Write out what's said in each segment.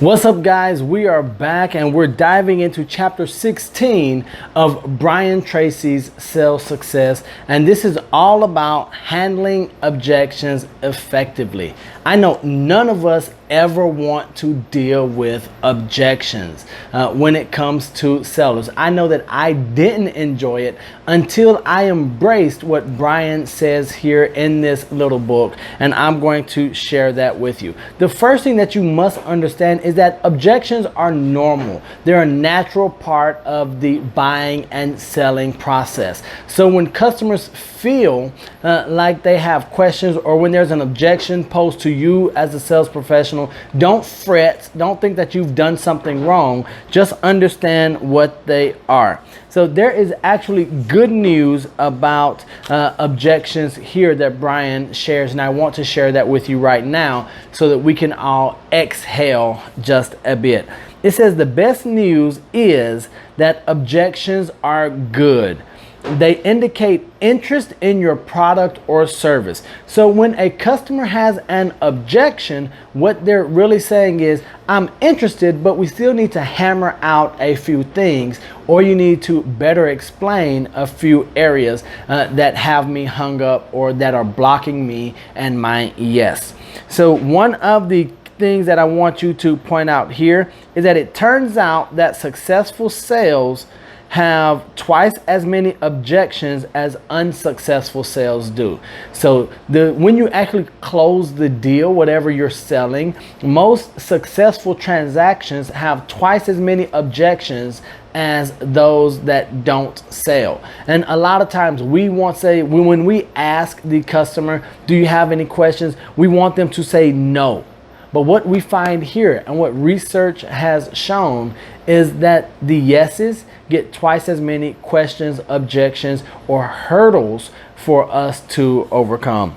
What's up, guys? We are back and we're diving into chapter 16 of Brian Tracy's Sales Success, and this is all about handling objections effectively. I know none of us ever want to deal with objections when it comes to sellers. I know that I didn't enjoy it until I embraced what Brian says here in this little book, and I'm going to share that with you. The first thing that you must understand is that objections are normal. They're a natural part of the buying and selling process. So when customers feel like they have questions, or when there's an objection posed to you as a sales professional, don't fret. Don't think that you've done something wrong. Just understand what they are. So there is actually good news about objections here that Brian shares, and I want to share that with you right now so that we can all exhale just a bit. It says the best news is that objections are good. They indicate interest in your product or service. So when a customer has an objection, what they're really saying is, I'm interested, but we still need to hammer out a few things, or you need to better explain a few areas that have me hung up or that are blocking me and my yes. So one of the things that I want you to point out here is that it turns out that successful sales have twice as many objections as unsuccessful sales do. So when you actually close the deal, whatever you're selling, most successful transactions have twice as many objections as those that don't sell. And a lot of times we want to say, when we ask the customer, do you have any questions? We want them to say no. But what we find here, and what research has shown, is that the yeses get twice as many questions, objections, or hurdles for us to overcome.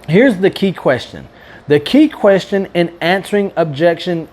Here's the key question. The key question in answering objections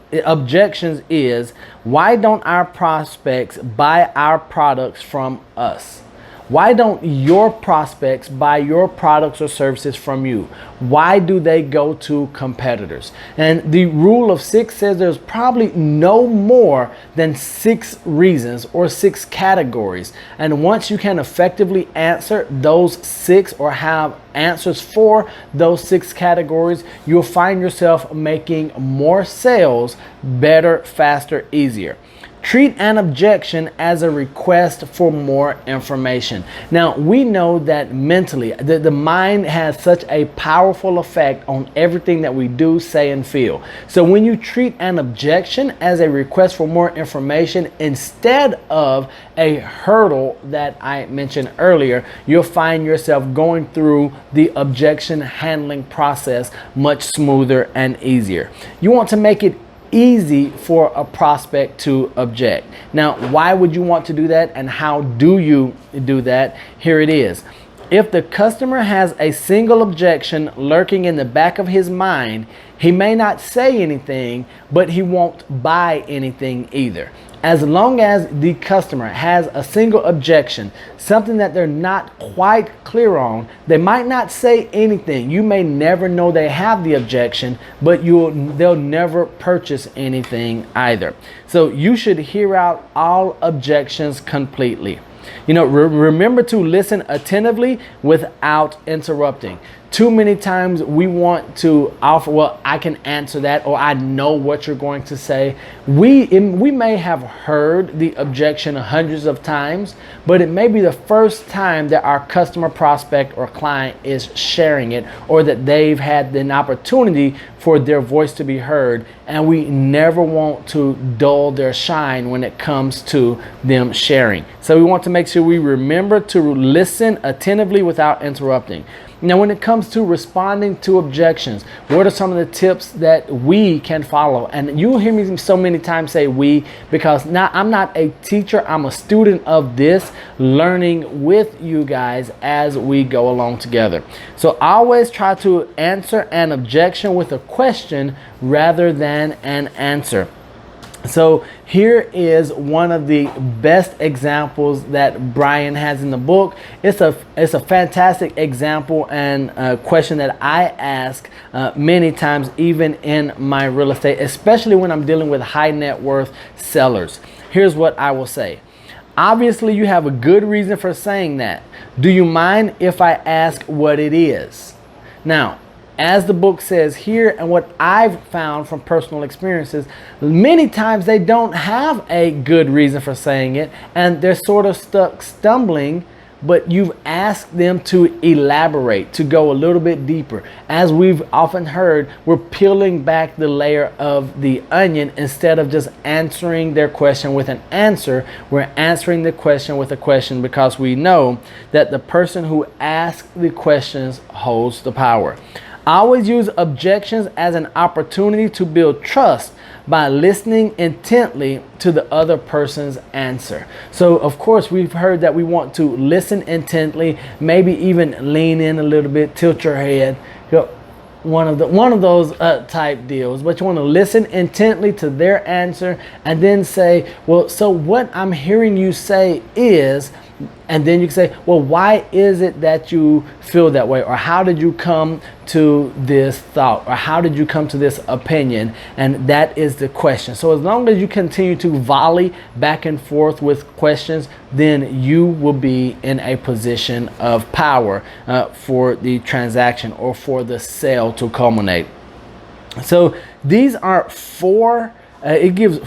is, why don't our prospects buy our products from us? Why don't your prospects buy your products or services from you? Why do they go to competitors? And the rule of 6 says there's probably no more than 6 reasons or 6 categories. And once you can effectively answer those 6, or have answers for those 6 categories, you'll find yourself making more sales better, faster, easier. Treat an objection as a request for more information. Now, we know that mentally, the mind has such a powerful effect on everything that we do, say, and feel. So when you treat an objection as a request for more information instead of a hurdle that I mentioned earlier, you'll find yourself going through the objection handling process much smoother and easier. You want to make it easy for a prospect to object. Now, why would you want to do that, and how do you do that? Here it is. If the customer has a single objection lurking in the back of his mind, he may not say anything, but he won't buy anything either. As long as the customer has a single objection, something that they're not quite clear on, they might not say anything. You may never know they have the objection, but they'll never purchase anything either. So you should hear out all objections completely. You know, remember to listen attentively without interrupting. Too many times we want to offer, well, I can answer that, or I know what you're going to say. We may have heard the objection hundreds of times, but it may be the first time that our customer, prospect, or client is sharing it, or that they've had an opportunity for their voice to be heard, and we never want to dull their shine when it comes to them sharing. So we want to make sure we remember to listen attentively without interrupting. Now, when it comes to responding to objections, what are some of the tips that we can follow? And you'll hear me so many times say we, because now I'm not a teacher, I'm a student of this, learning with you guys as we go along together. So always try to answer an objection with a question rather than an answer. So here is one of the best examples that Brian has in the book. It's a fantastic example and a question that I ask many times, even in my real estate, especially when I'm dealing with high net worth sellers. Here's what I will say. Obviously, you have a good reason for saying that. Do you mind if I ask what it is? Now, as the book says here, and what I've found from personal experiences, many times they don't have a good reason for saying it, and they're sort of stuck stumbling, but you've asked them to elaborate, to go a little bit deeper. As we've often heard, we're peeling back the layer of the onion. Instead of just answering their question with an answer, we're answering the question with a question, because we know that the person who asks the questions holds the power. I always use objections as an opportunity to build trust by listening intently to the other person's answer. So of course, we've heard that we want to listen intently, maybe even lean in a little bit, tilt your head, one of those type deals. But you want to listen intently to their answer and then say, well, so what I'm hearing you say is, and then you can say, well, why is it that you feel that way? Or how did you come to this thought? Or how did you come to this opinion? And that is the question. So as long as you continue to volley back and forth with questions, then you will be in a position of power for the transaction or for the sale to culminate. So these are four it gives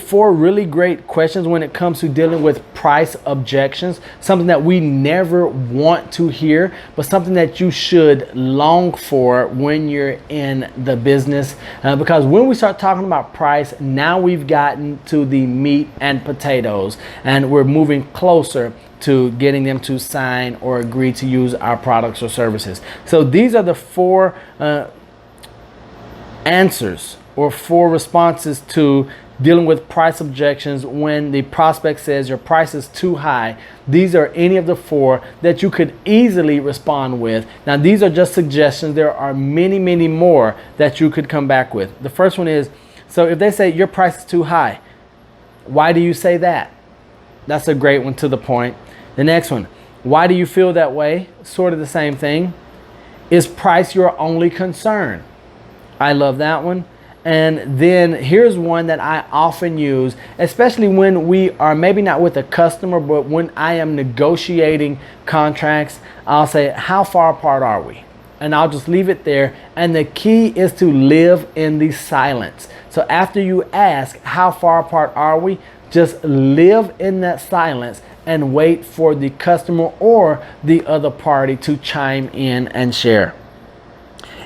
four really great questions when it comes to dealing with price objections, something that we never want to hear, but something that you should long for when you're in the business. Because when we start talking about price, now we've gotten to the meat and potatoes, and we're moving closer to getting them to sign or agree to use our products or services. So these are the four answers or four responses to dealing with price objections when the prospect says your price is too high. These are any of the four that you could easily respond with. Now, these are just suggestions. There are many, many more that you could come back with. The first one is, so if they say your price is too high, why do you say that? That's a great one, to the point. The next one, why do you feel that way? Sort of the same thing. Is price your only concern? I love that one. And then here's one that I often use, especially when we are maybe not with a customer, but when I am negotiating contracts. I'll say, how far apart are we? And I'll just leave it there. And the key is to live in the silence. So after you ask, how far apart are we? Just live in that silence and wait for the customer or the other party to chime in and share.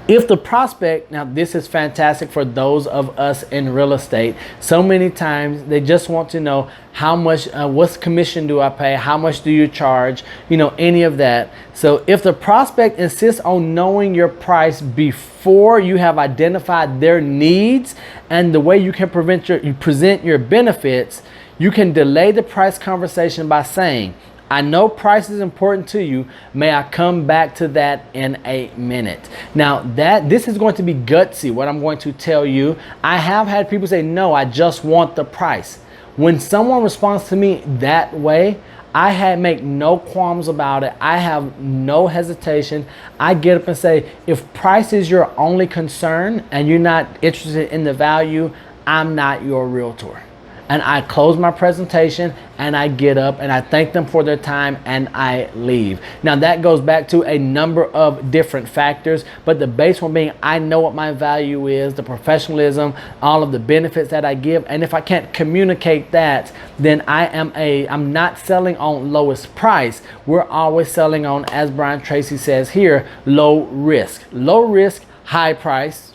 If the prospect, now this is fantastic for those of us in real estate. So many times they just want to know how much, what's commission do I pay? How much do you charge? You know, any of that. So if the prospect insists on knowing your price before you have identified their needs and the way you can present your benefits, you can delay the price conversation by saying, I know price is important to you. May I come back to that in a minute? Now, this is going to be gutsy, what I'm going to tell you. I have had people say, no, I just want the price. When someone responds to me that way, I make no qualms about it. I have no hesitation. I get up and say, if price is your only concern and you're not interested in the value, I'm not your realtor. And I close my presentation and I get up and I thank them for their time and I leave. Now that goes back to a number of different factors, but the base one being I know what my value is, the professionalism, all of the benefits that I give. And if I can't communicate that, then I'm not selling on lowest price. We're always selling on, as Brian Tracy says here, low risk. Low risk, high price,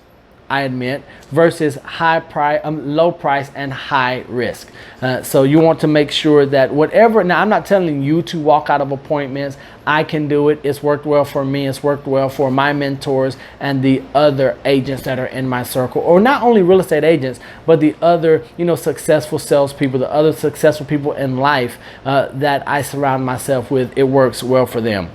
I admit, versus low price and high risk. So you want to make sure that whatever, now I'm not telling you to walk out of appointments. I can do it. It's worked well for me. It's worked well for my mentors and the other agents that are in my circle, or not only real estate agents, but the other, successful salespeople, the other successful people in life that I surround myself with. It works well for them.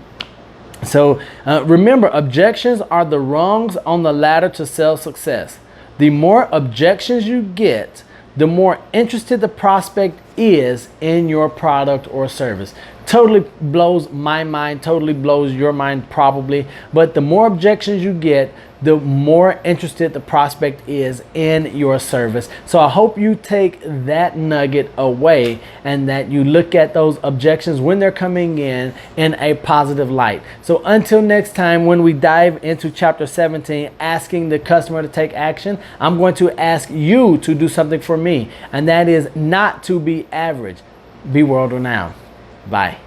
So remember, objections are the rungs on the ladder to sales success. The more objections you get, the more interested the prospect is in your product or service. Totally blows my mind, totally blows your mind probably, but the more objections you get, the more interested the prospect is in your service. So I hope you take that nugget away and that you look at those objections when they're coming in a positive light. So until next time, when we dive into chapter 17, asking the customer to take action, I'm going to ask you to do something for me, and that is not to be average. Be world renowned. Bye.